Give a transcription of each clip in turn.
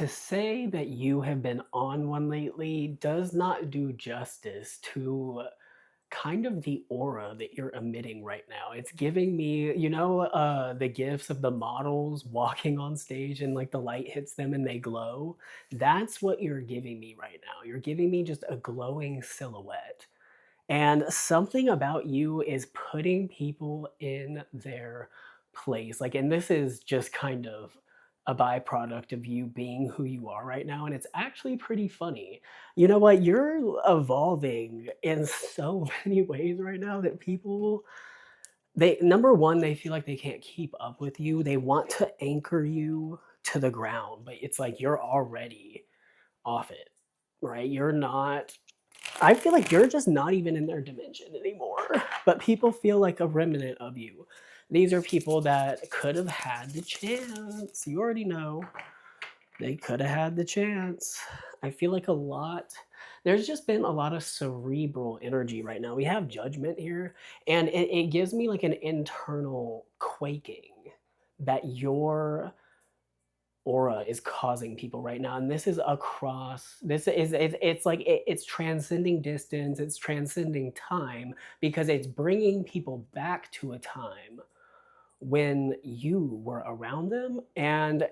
to say that you have been on one lately does not do justice to kind of the aura that you're emitting right now. It's giving me, the gifs of the models walking on stage and like the light hits them and they glow. That's what you're giving me right now. You're giving me just a glowing silhouette. And something about you is putting people in their place. Like, and this is just kind of a byproduct of you being who you are right now. And it's actually pretty funny. You know what? You're evolving in so many ways right now that people, they, number one, they feel like they can't keep up with you. They want to anchor you to the ground, but it's like you're already off it, right? You're not, I feel like you're just not even in their dimension anymore. But people feel like a remnant of you. These are people that could have had the chance. You already know. They could have had the chance. I feel like there's just been a lot of cerebral energy right now. We have judgment here, and it gives me like an internal quaking that your aura is causing people right now, and this is across, it's like it's transcending distance, it's transcending time, because it's bringing people back to a time when you were around them, and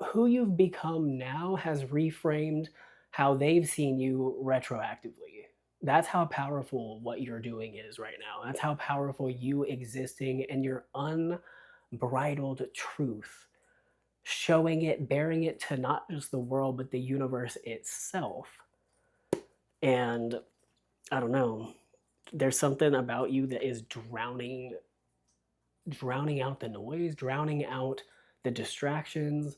who you've become now has reframed how they've seen you retroactively. That's how powerful what you're doing is right now. That's how powerful you existing in your unbridled truth, showing it, bearing it to not just the world, but the universe itself. And I don't know, there's something about you that is drowning out the noise, drowning out the distractions.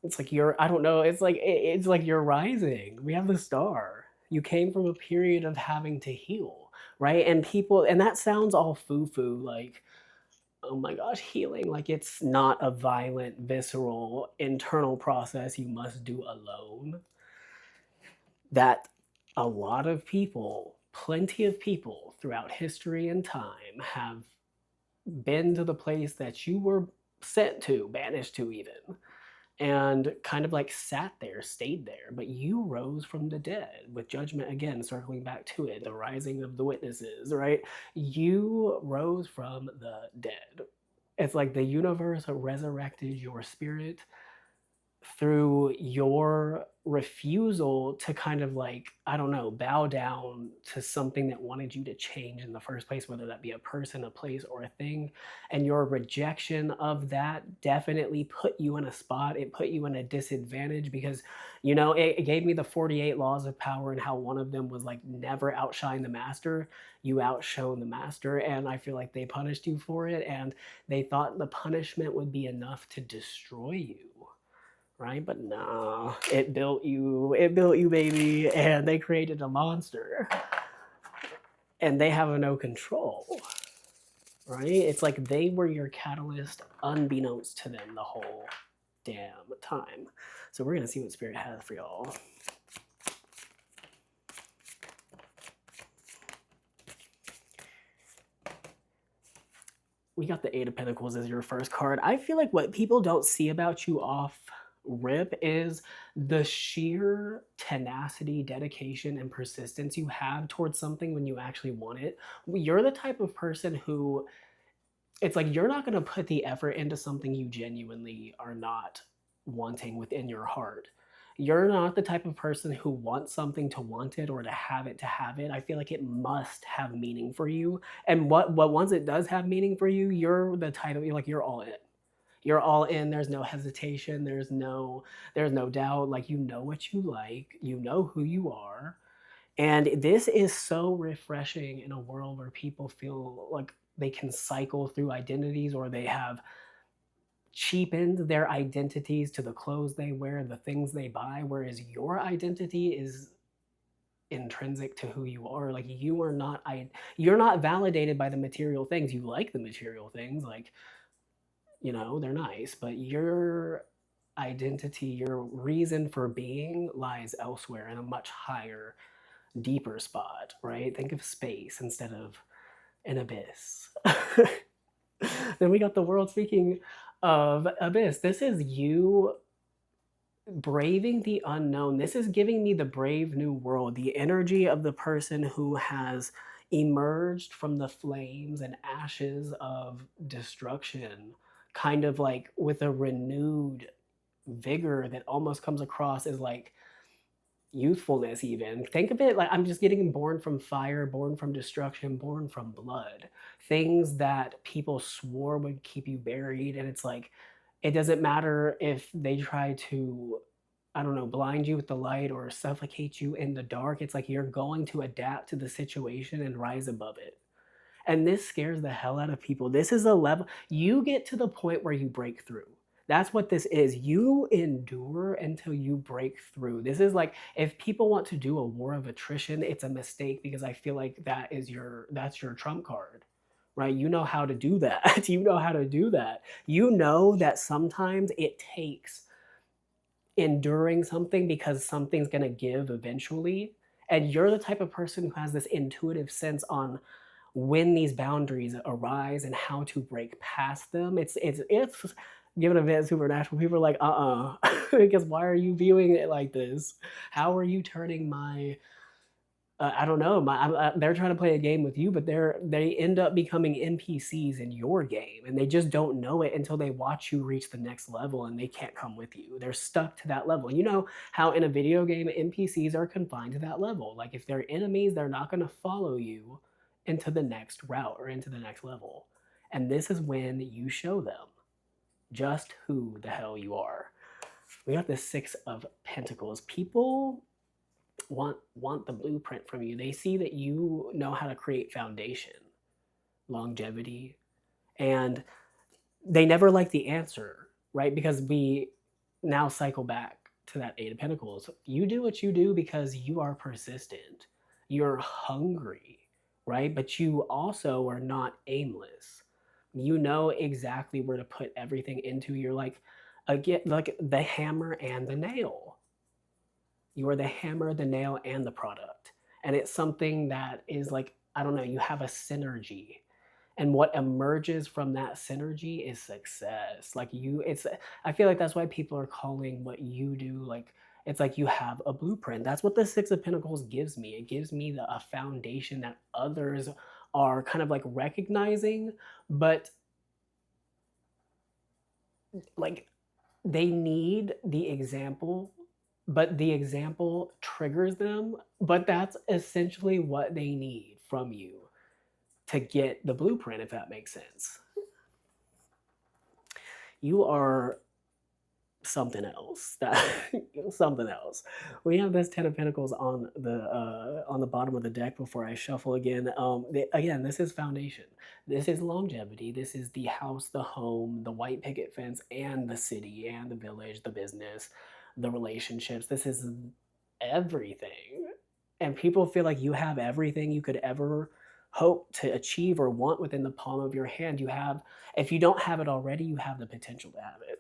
It's like you're, I don't know, it's like you're rising. We have the star. You came from a period of having to heal, right? And people, and that sounds all foo-foo, like, oh my gosh, healing. Like, it's not a violent, visceral, internal process you must do alone. That a lot of people, plenty of people throughout history and time have been to the place that you were sent to, banished to even, and kind of like sat there, stayed there. But you rose from the dead with judgment, again, circling back to it, the rising of the witnesses, right? You rose from the dead. It's like the universe resurrected your spirit through your refusal to kind of like, I don't know, bow down to something that wanted you to change in the first place, whether that be a person, a place, or a thing. And your rejection of that definitely put you in a spot. It put you in a disadvantage because, it gave me the 48 laws of power and how one of them was like never outshine the master. You outshone the master. And I feel like they punished you for it. And they thought the punishment would be enough to destroy you, right? But no, it built you, baby, and they created a monster, and they have no control, right? It's like they were your catalyst, unbeknownst to them, the whole damn time. So we're gonna see what Spirit has for y'all. We got the Eight of Pentacles as your first card. I feel like what people don't see about you off rip is the sheer tenacity, dedication, and persistence you have towards something when you actually want it. You're the type of person who, it's like you're not going to put the effort into something you genuinely are not wanting within your heart. You're not the type of person who wants something to want it or to have it to have it. I feel like it must have meaning for you. And what once it does have meaning for you, you're the type of, you're like, you're all in. You're all in. There's no hesitation. There's no doubt. Like, you know what you like. You know who you are. And this is so refreshing in a world where people feel like they can cycle through identities, or they have cheapened their identities to the clothes they wear, the things they buy, whereas your identity is intrinsic to who you are. Like, you're not validated by the material things. You like the material things, like, they're nice, but your identity, your reason for being lies elsewhere in a much higher, deeper spot, right? Think of space instead of an abyss. Then we got the world. Speaking of abyss, this is you braving the unknown. This is giving me the brave new world, the energy of the person who has emerged from the flames and ashes of destruction, kind of like with a renewed vigor that almost comes across as like youthfulness. Even think of it like I'm just getting born from fire, born from destruction, born from blood, things that people swore would keep you buried. And it's like it doesn't matter if they try to, I don't know, blind you with the light or suffocate you in the dark. It's like you're going to adapt to the situation and rise above it. And this scares the hell out of people. This is a level you get to the point where you break through. That's what this is. You endure until you break through. This is like if people want to do a war of attrition, it's a mistake because I feel like that's your trump card. Right? You know how to do that. You know how to do that. You know that sometimes it takes enduring something because something's going to give eventually. And you're the type of person who has this intuitive sense on when these boundaries arise and how to break past them. It's given a bit supernatural. People are like, because why are you viewing it like this? How are you turning my I don't know. They're trying to play a game with you, but they end up becoming NPCs in your game, and they just don't know it until they watch you reach the next level, and they can't come with you. They're stuck to that level. You know how in a video game NPCs are confined to that level. Like if they're enemies, they're not going to follow you into the next route or into the next level. And this is when you show them just who the hell you are. We got the Six of Pentacles. People want the blueprint from you. They see that you know how to create foundation, longevity, and they never like the answer, right? Because we now cycle back to that Eight of Pentacles. You do what you do because you are persistent. You're hungry, right? But you also are not aimless. You know exactly where to put everything into. You're like again like the hammer and the nail. You are the hammer, the nail, and the product. And it's something that is like, I don't know, you have a synergy. And what emerges from that synergy is success. Like I feel like that's why people are calling what you do like, it's like you have a blueprint. That's what the Six of Pentacles gives me. It gives me a foundation that others are kind of like recognizing, but like they need the example, but the example triggers them. But that's essentially what they need from you to get the blueprint, if that makes sense. You are something else. Something else. We have this Ten of Pentacles on the bottom of the deck before I shuffle again. Again, this is foundation. This is longevity. This is the house, the home, the white picket fence, and the city, and the village, the business, the relationships. This is everything. And people feel like you have everything you could ever hope to achieve or want within the palm of your hand. You have, if you don't have it already, you have the potential to have it.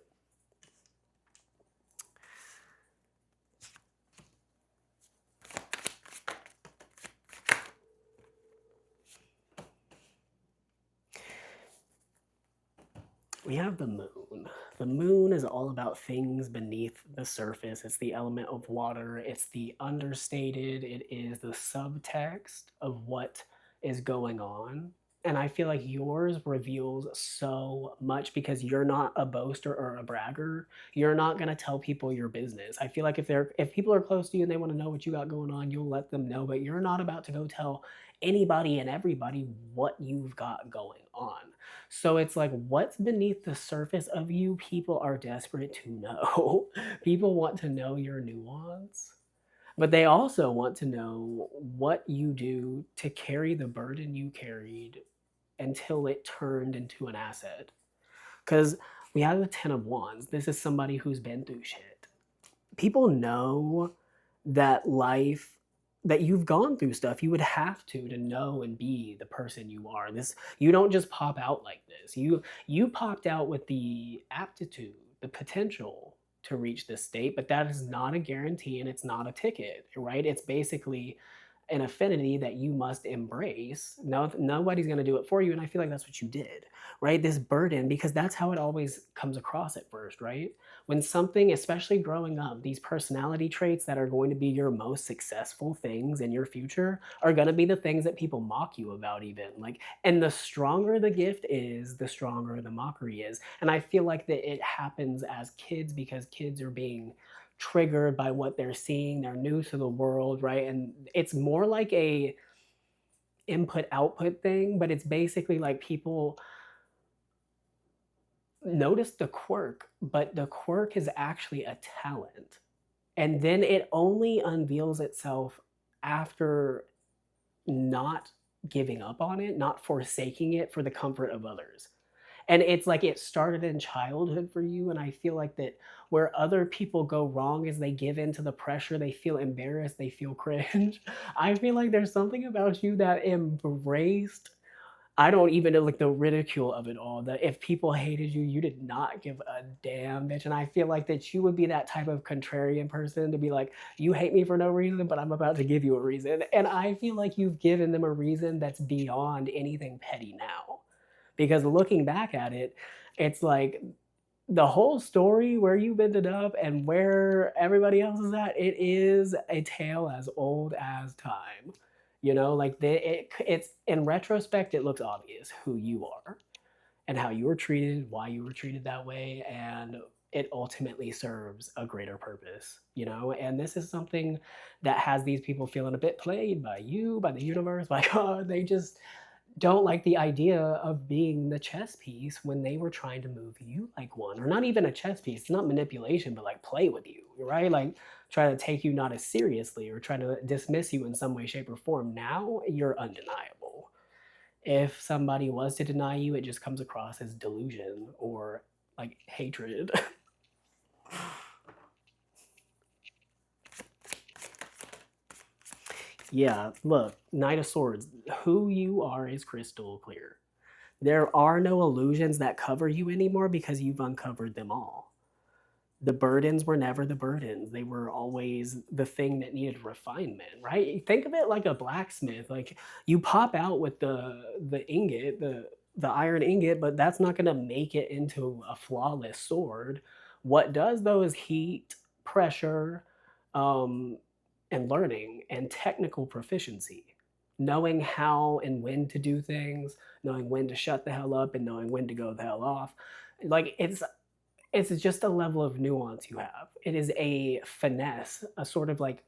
We have the moon. The moon is all about things beneath the surface. It's the element of water. It's the understated. It is the subtext of what is going on. And I feel like yours reveals so much because you're not a boaster or a bragger. You're not going to tell people your business. I feel like if people are close to you and they want to know what you got going on, you'll let them know, but you're not about to go tell anybody and everybody what you've got going on. So it's like what's beneath the surface of you, people are desperate to know. People want to know your nuance, but they also want to know what you do to carry the burden you carried until it turned into an asset. Because we have the Ten of Wands. This is somebody who's been through shit. People know that life, that you've gone through stuff. You would have to know and be the person you are. This, you don't just pop out like this. You popped out with the aptitude, the potential to reach this state, but that is not a guarantee and it's not a ticket, right? It's basically an affinity that you must embrace. No, nobody's going to do it for you. And I feel like that's what you did, right? This burden, because that's how it always comes across at first, right? When something, especially growing up, these personality traits that are going to be your most successful things in your future are going to be the things that people mock you about, even. Like, and the stronger the gift is, the stronger the mockery is. And I feel like that it happens as kids because kids are being triggered by what they're seeing. They're new to the world, right? And it's more like a input output thing, but it's basically like people notice the quirk, but the quirk is actually a talent. And then it only unveils itself after not giving up on it, not forsaking it for the comfort of others. And it's like it started in childhood for you, and I feel like that where other people go wrong is they give in to the pressure, they feel embarrassed, they feel cringe. I feel like there's something about you that embraced, I don't even know, like, the ridicule of it all, that if people hated you, you did not give a damn, bitch, and I feel like that you would be that type of contrarian person to be like, "You hate me for no reason, but I'm about to give you a reason," and I feel like you've given them a reason that's beyond anything petty now. Because looking back at it, it's like the whole story where you've ended up and where everybody else is at, it is a tale as old as time. You know, like it's in retrospect, it looks obvious who you are and how you were treated, why you were treated that way, and it ultimately serves a greater purpose, you know? And this is something that has these people feeling a bit played by you, by the universe, by God. They just don't like the idea of being the chess piece when they were trying to move you like one, or not even a chess piece. It's not manipulation, but like play with you, right? Like try to take you not as seriously or try to dismiss you in some way, shape, or form. Now you're undeniable. If somebody was to deny you, it just comes across as delusion or like hatred. Yeah, look, Knight of Swords, who you are is crystal clear. There are no illusions that cover you anymore because you've uncovered them all. The burdens were never the burdens. They were always the thing that needed refinement, right? Think of it like a blacksmith. Like you pop out with the ingot, the iron ingot, but that's not going to make it into a flawless sword. What does though is heat, pressure, um, and learning and technical proficiency. Knowing how and when to do things, knowing when to shut the hell up and knowing when to go the hell off. Like it's just a level of nuance you have. It is a finesse, a sort of like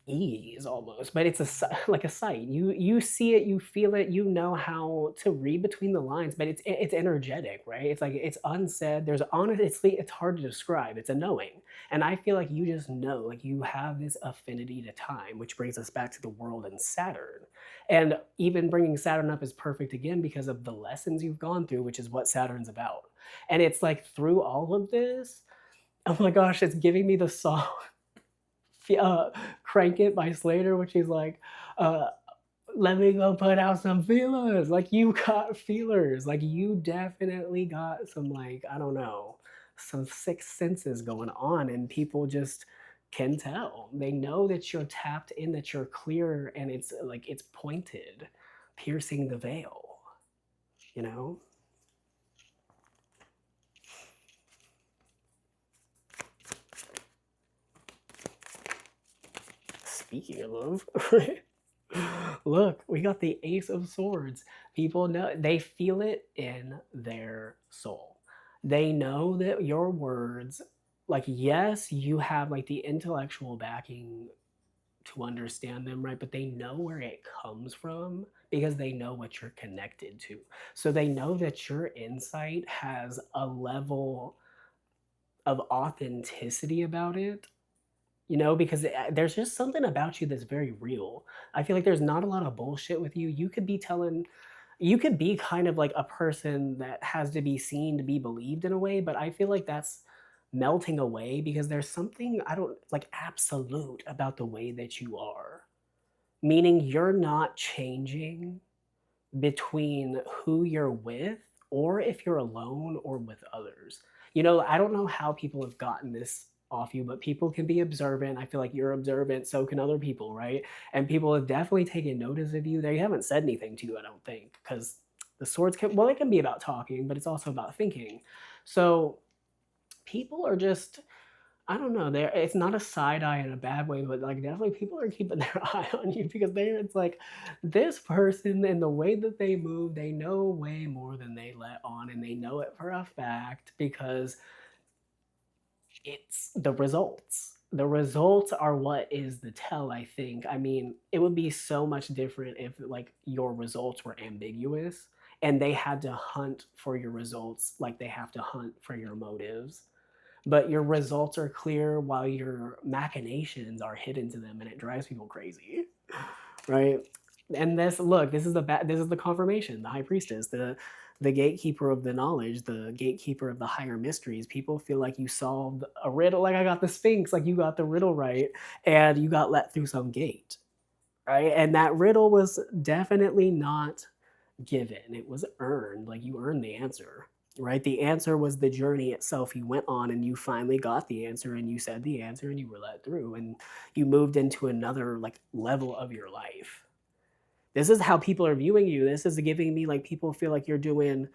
ease almost, but it's like a sight. You see it, you feel it, you know how to read between the lines, but it's energetic, right? It's like it's unsaid. There's honestly, it's hard to describe. It's a knowing, and I feel like you just know, like you have this affinity to time, which brings us back to the world and Saturn, and even bringing Saturn up is perfect again because of the lessons you've gone through, which is what Saturn's about, and it's like through all of this. Oh my gosh, it's giving me the song uh, Crank It by Slater, which is like, uh, let me go put out some feelers. Like you got feelers. Like you definitely got some, like, I don't know, some sixth senses going on, and people just can tell. They know that you're tapped in, that you're clear, and it's like it's pointed, piercing the veil, you know? Speaking of love, look, we got the Ace of Swords. People know, they feel it in their soul. They know that your words, like, yes, you have like the intellectual backing to understand them, right? But they know where it comes from because they know what you're connected to. So they know that your insight has a level of authenticity about it, you know, because there's just something about you that's very real. I feel like there's not a lot of bullshit with you. You could be telling, you could be kind of like a person that has to be seen to be believed in a way, but I feel like that's melting away because there's something, I don't like, absolute about the way that you are. Meaning you're not changing between who you're with or if you're alone or with others. You know, I don't know how people have gotten this off you, but people can be observant. I feel like you're observant, so can other people, right? And people have definitely taken notice of you. They haven't said anything to you, I don't think, because the swords can, well, it can be about talking, but it's also about thinking. So people are just, I don't know. There, it's not a side eye in a bad way, but like definitely people are keeping their eye on you because they're. It's like this person and the way that they move, they know way more than they let on, and they know it for a fact because it's the results. The results are what is the tell, I think. I mean, it would be so much different if like your results were ambiguous and they had to hunt for your results like they have to hunt for your motives, but your results are clear while your machinations are hidden to them, and it drives people crazy, right? And this, look, this is the confirmation, the high priestess, the gatekeeper of the knowledge, the gatekeeper of the higher mysteries. People feel like you solved a riddle, like I got the sphinx, like you got the riddle right, and you got let through some gate, right? And that riddle was definitely not given, it was earned. Like you earned the answer, right? The answer was the journey itself you went on, and you finally got the answer, and you said the answer, and you were let through, and you moved into another like level of your life. This is how people are viewing you. This is giving me like people feel like you're doing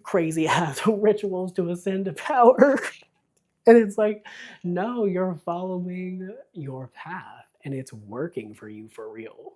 crazy ass rituals to ascend to power. And it's like, no, you're following your path and it's working for you for real.